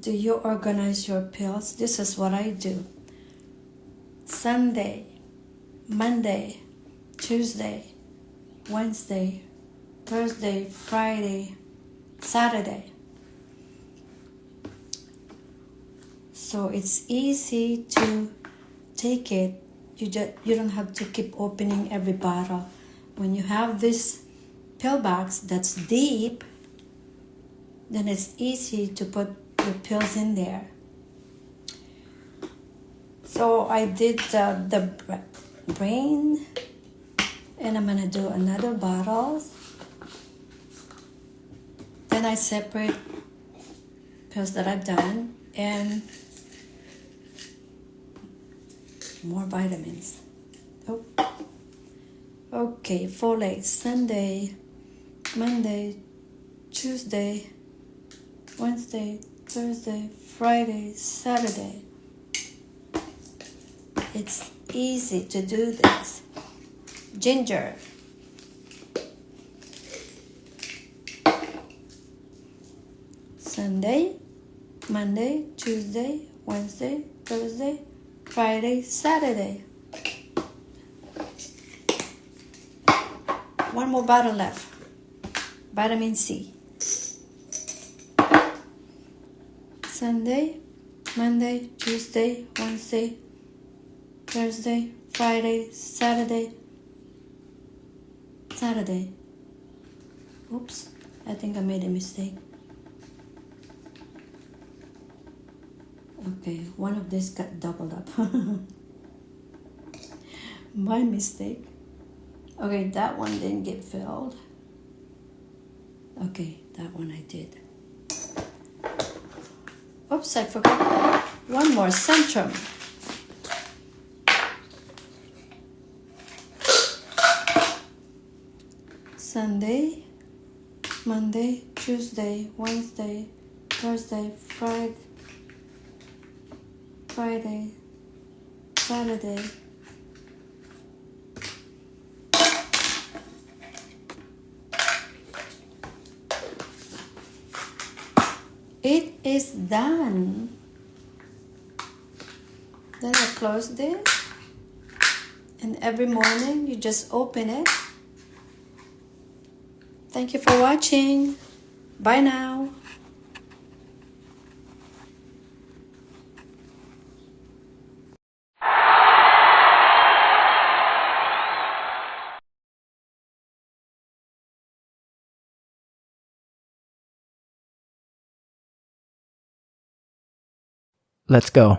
do you organize your pills? This is what I do. Sunday, Monday, Tuesday, Wednesday, Thursday, Friday, Saturday. So it's easy to take it. You don't have to keep opening every bottle. When you have this pill box that's deep, then it's easy to put your pills in there. So I did the brain, and I'm gonna do another bottle. Then I separate pills that I've done and more vitamins. Oh. Okay, folate, Sunday, Monday, Tuesday, Wednesday, Thursday, Friday, Saturday. It's easy to do this. Ginger. Sunday, Monday, Tuesday, Wednesday, Thursday, Friday, Saturday. One more bottle left. Vitamin C. Sunday, Monday, Tuesday, Wednesday, Thursday, Friday, Saturday. Oops, I think I made a mistake. Okay, one of these got doubled up. My mistake. Okay, that one didn't get filled. Okay, that one I did. Oops, I forgot. One more, Centrum. Sunday, Monday, Tuesday, Wednesday, Thursday, Friday, Saturday. It is done. Then I close this, and every morning you just open it. Thank you for watching. Bye now. Let's go.